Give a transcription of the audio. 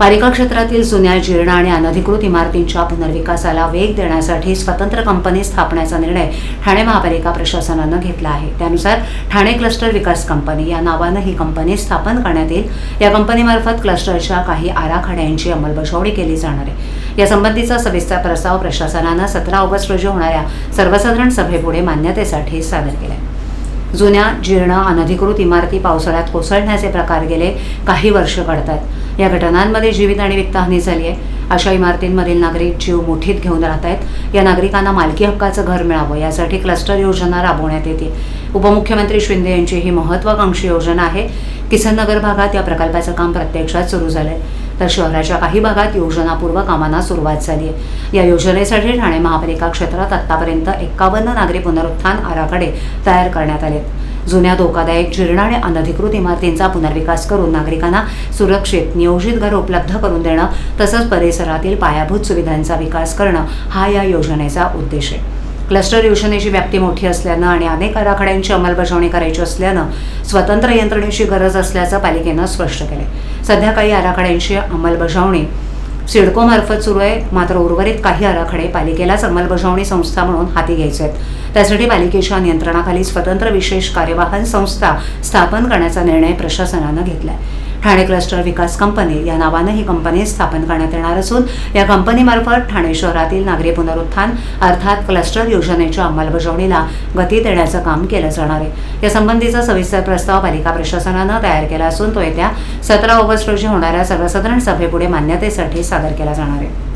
पालिका क्षेत्रातील जुन्या, जीर्ण आणि अनधिकृत इमारतींच्या पुनर्विकासाला वेग देण्यासाठी स्वतंत्र कंपनी स्थापण्याचा निर्णय ठाणे महापालिका प्रशासनानं घेतला आहे. त्यानुसार ठाणे क्लस्टर विकास कंपनी या नावानं ही कंपनी स्थापन करण्यात येईल. या कंपनीमार्फत क्लस्टरच्या काही आराखड्यांची अंमलबजावणी केली जाणार आहे. यासंबंधीचा सविस्तर प्रस्ताव प्रशासनानं 17 ऑगस्ट रोजी होणाऱ्या सर्वसाधारण सभेपुढे मान्यतेसाठी सादर केला आहे. जुन्या, जीर्ण, अनधिकृत इमारती पावसाळ्यात कोसळण्याचे प्रकार गेले काही वर्ष घडतात. या घटनांमध्ये जीवित आणि वित्तहानी झाली आहे. अशा इमारतींमधील नागरिक जीव मुठीत घेऊन राहत आहेत. या नागरिकांना मालकी हक्काचं घर मिळावं यासाठी क्लस्टर योजना राबवण्यात येते. उपमुख्यमंत्री शिंदे यांची ही महत्त्वाकांक्षी योजना आहे. किसननगर भागात या प्रकल्पाचं काम प्रत्यक्षात सुरू झालंय, तर शहराच्या काही भागात योजनापूर्व कामांना सुरुवात झाली आहे. या योजनेसाठी ठाणे महापालिका क्षेत्रात आतापर्यंत 51 नागरी पुनरुत्थान आराखडे तयार करण्यात आले. जुन्या, धोकादायक, जीर्ण आणि अनधिकृत इमारतींचा पुनर्विकास करून नागरिकांना सुरक्षित, नियोजित घर उपलब्ध करून देणं तसंच परिसरातील पायाभूत सुविधांचा विकास करणं हा या योजनेचा उद्देश आहे. क्लस्टर योजनेची व्याप्ती मोठी असल्यानं आणि अनेक आराखड्यांची अंमलबजावणी करायची असल्यानं स्वतंत्र यंत्रणेची गरज असल्याचं पालिकेनं स्पष्ट केलं. सध्या काही आराखड्यांची अंमलबजावणी सिडकोमार्फत सुरू आहे, मात्र उर्वरित काही आराखडे पालिकेलाच अंमलबजावणी संस्था म्हणून हाती घ्यायचे आहेत. त्यासाठी पालिकेच्या नियंत्रणाखाली स्वतंत्र विशेष कार्यवाहन संस्था स्थापन करण्याचा निर्णय प्रशासनानं घेतला आहे. ठाणे क्लस्टर विकास कंपनी या नावानं ही कंपनी स्थापन करण्यात येणार असून या कंपनीमार्फत ठाणे शहरातील नागरी पुनरुत्थान अर्थात क्लस्टर योजनेच्या अंमलबजावणीला गती देण्याचं काम केलं जाणार आहे. यासंबंधीचा सविस्तर प्रस्ताव पालिका प्रशासनानं तयार केला असून तो येत्या 17 ऑगस्ट रोजी होणाऱ्या सर्वसाधारण सभेपुढे मान्यतेसाठी सादर केला जाणार आहे.